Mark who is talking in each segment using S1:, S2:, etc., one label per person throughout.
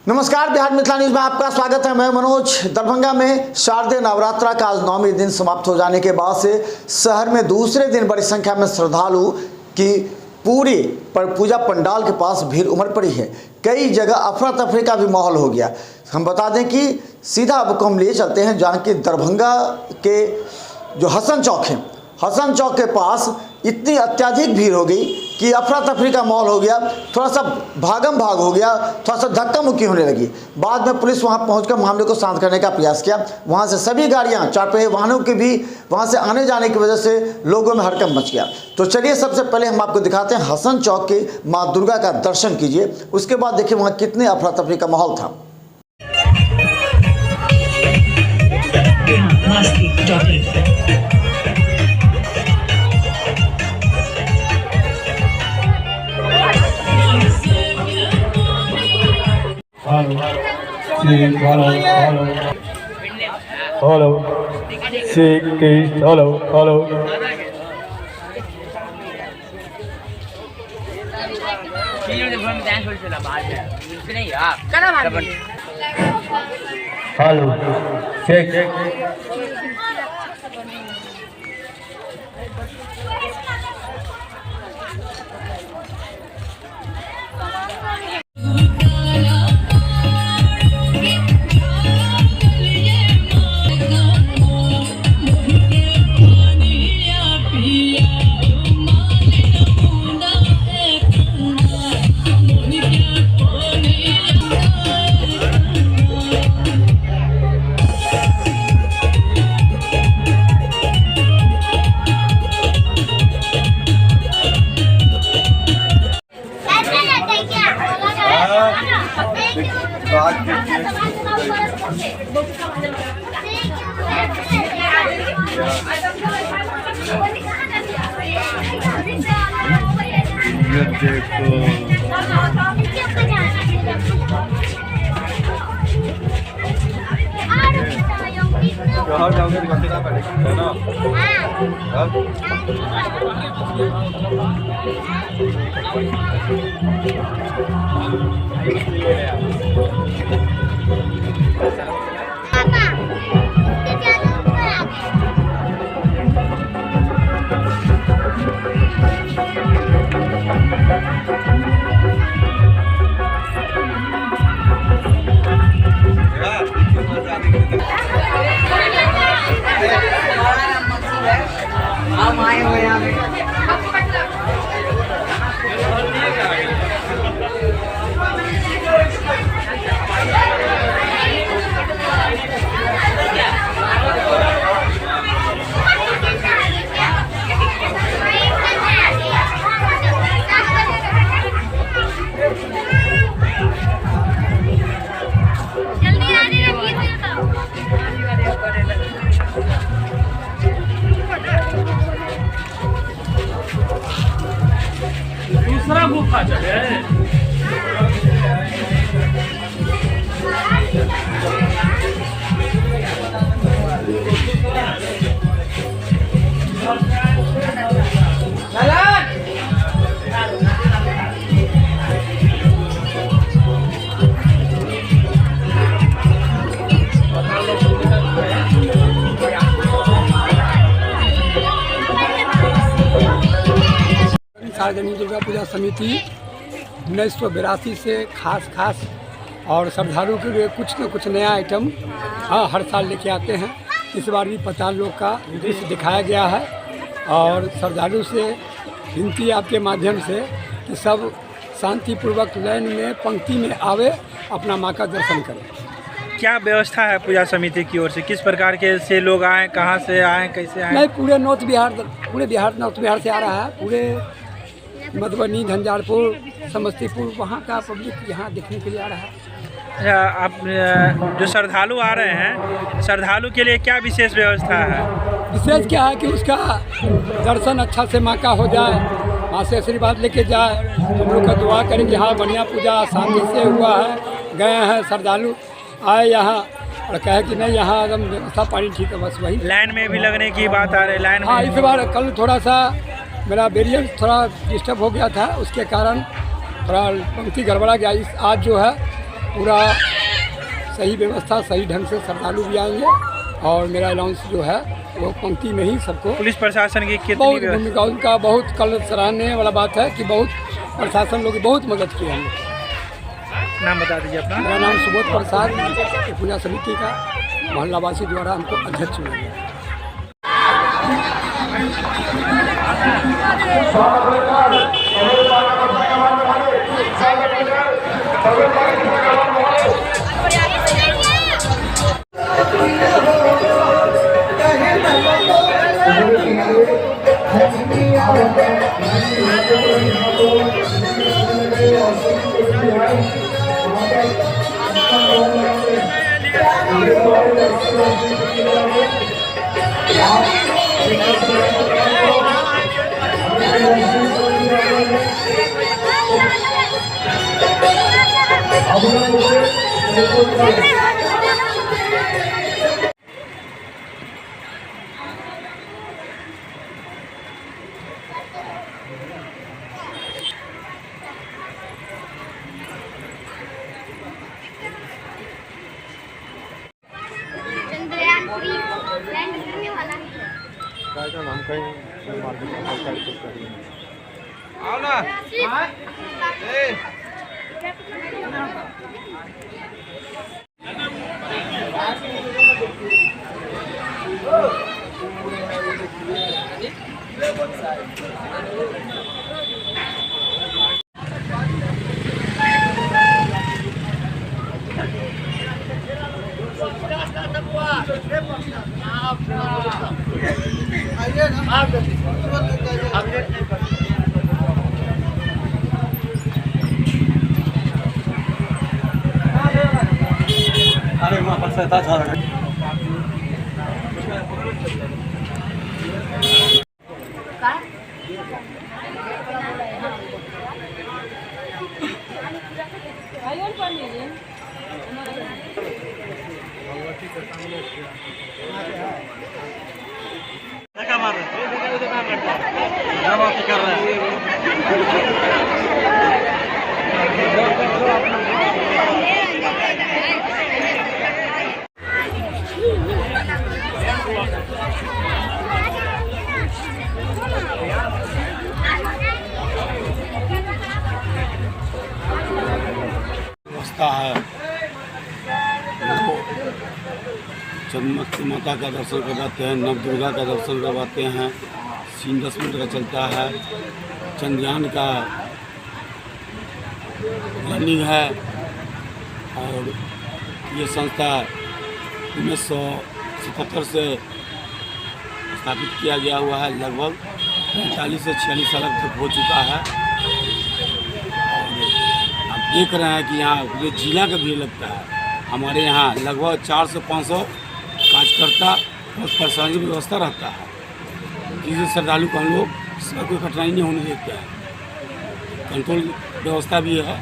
S1: नमस्कार, बिहार मिथिला न्यूज में आपका स्वागत है। मैं मनोज। दरभंगा में शारदीय नवरात्रा का आज 9वें दिन समाप्त हो जाने के बाद से शहर में दूसरे दिन बड़ी संख्या में श्रद्धालु की पूरी पर पूजा पंडाल के पास भीड़ उमड़ पड़ी है। कई जगह अफरा तफरी का भी माहौल हो गया। हम बता दें कि सीधा अब हम लिए चलते हैं जहाँ की दरभंगा के जो हसन चौक है, हसन चौक के पास इतनी अत्यधिक भीड़ हो गई कि अफरा तफरी का माहौल हो गया। थोड़ा सा भागम भाग हो गया, थोड़ा सा धक्का मुक्की होने लगी। बाद में पुलिस वहां पहुंचकर मामले को शांत करने का प्रयास किया। वहां से सभी गाड़ियां, चार पहिए वाहनों के भी वहां से आने जाने की वजह से लोगों में हड़कंप मच गया। तो चलिए सबसे पहले हम आपको दिखाते हैं हसन चौक के माँ दुर्गा का दर्शन कीजिए, उसके बाद देखिए वहाँ कितने अफरा तफरी का माहौल था।
S2: Hello. Hello.
S3: दूसरा गुफा जगह
S4: सार्वजनिक दुर्गा पूजा समिति 1982 से खास और श्रद्धालु के लिए कुछ न कुछ नया आइटम हर साल लेके आते हैं। इस बार भी 50 लोग का दृश्य दिखाया गया है और श्रद्धालु से विनती आपके माध्यम से कि सब शांतिपूर्वक लाइन में पंक्ति में आवे, अपना माँ का दर्शन करें।
S2: क्या व्यवस्था है पूजा समिति की ओर से? किस प्रकार के से लोग आए, कहाँ से आए, कैसे आए?
S4: नहीं, पूरे नॉर्थ बिहार से आ रहा है। पूरे मधुबनी, झंझारपुर, समस्तीपुर, वहाँ का पब्लिक यहाँ देखने के लिए आ रहा है।
S2: आप जो श्रद्धालु आ रहे हैं, श्रद्धालु के लिए क्या विशेष व्यवस्था है?
S4: विशेष क्या है कि उसका दर्शन अच्छा से माँ का हो जाए, माँ से आशीर्वाद लेके जाए। हम लोग का दुआ करें कि हाँ बढ़िया पूजा शांति से हुआ है। गए हैं श्रद्धालु, आए यहाँ और कहे कि नहीं यहाँ एकदम व्यवस्था पानी ठीक है, बस वही।
S2: लाइन में भी लगने की बात आ रही है? लाइन
S4: हाँ, इस बार कल थोड़ा सा मेरा वेरिएंट थोड़ा डिस्टर्ब हो गया था, उसके कारण थोड़ा पंक्ति गड़बड़ा गया। आज जो है पूरा सही व्यवस्था, सही ढंग से श्रद्धालु भी आएंगे और मेरा अनाउंस जो है वो पंक्ति में ही सबको।
S2: पुलिस प्रशासन की कितनी
S4: बहुत भूमिका उनका, बहुत कल सराहने वाला बात है कि बहुत प्रशासन लोग की बहुत मदद की हम लोग।
S2: नाम बता दीजिए अपना।
S4: मेरा नाम सुबोध प्रसाद, पूजा समिति का मोहल्लावासी द्वारा हमको अध्यक्ष मिला गया।
S5: चंद्रयान 3 लैंड करने वाला
S6: व्यवस्था है। चंद्रमुखी माता का दर्शन करवाते हैं, नव दुर्गा का दर्शन करवाते हैं। सीन 10 मिनट का चलता है। चंद्रयान का रनिंग है और ये संस्था 1977 से स्थापित किया गया हुआ है। लगभग 45 से 46 साल तक हो चुका है। और आप देख रहे हैं कि यहाँ पूरे जिला का भीड़ लगता है। हमारे यहाँ लगभग 400 से 500 कार्यकर्ता और प्रशासनिक व्यवस्था रहता है, जिससे श्रद्धालु को हम लोग इसका कोई कठिनाई नहीं होने देते हैं। कंट्रोल व्यवस्था भी है।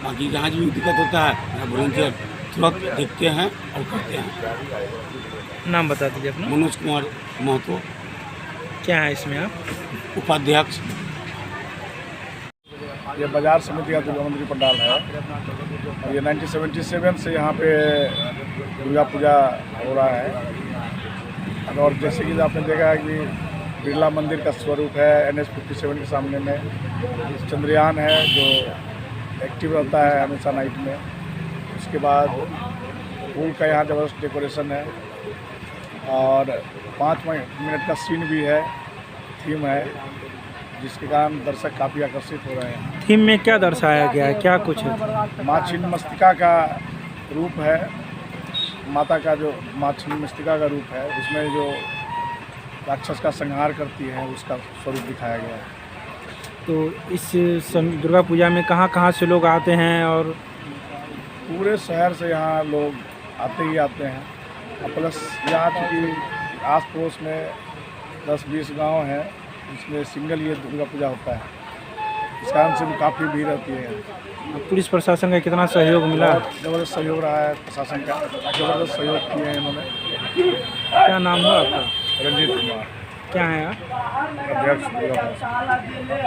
S6: बाकी जहाँ भी दिक्कत होता है वॉलंटियर तुरंत देखते हैं और करते हैं।
S2: नाम बता दीजिए अपना।
S6: मनोज कुमार महतो,
S2: क्या है इसमें आप?
S6: उपाध्यक्ष।
S7: ये बाजार समिति का दुर्गा मंदिर पंडाल है और ये 1977 से यहाँ पे दुर्गा पूजा हो रहा है। और जैसे कि आपने देखा है कि बिरला मंदिर का स्वरूप है NH-57 के सामने में। चंद्रयान है जो एक्टिव रहता है हमेशा नाइट में। उसके बाद फूल का यहाँ ज़बरदस्त डेकोरेशन है और 5 मिनट का सीन भी है, थीम है, जिसके कारण दर्शक काफ़ी आकर्षित हो रहे हैं।
S2: थीम में क्या दर्शाया गया है, क्या कुछ है?
S7: माँ छिन्नमस्तिका का रूप है। माता का जो माँ छिन्नमस्तिका का रूप है, उसमें जो राक्षस का संहार करती है उसका स्वरूप दिखाया गया है।
S2: तो इस दुर्गा पूजा में कहाँ कहाँ से लोग आते हैं? और
S7: पूरे शहर से यहाँ लोग आते ही आते हैं। और प्लस यहाँ चूँकि आस पड़ोस में 10-20 गांव हैं, इसमें सिंगल ये दुर्गा पूजा होता है, इस कारण से भी काफ़ी भीड़ रहती है।
S2: पुलिस प्रशासन का कितना सहयोग मिला?
S7: बहुत ज़बरदस्त सहयोग रहा है प्रशासन का, ज़बरदस्त सहयोग किए हैं इन्होंने।
S2: क्या नाम है आपका?
S7: रंजीत कुमार,
S2: क्या है आप?
S7: अध्यक्ष दुर्गा पूजा।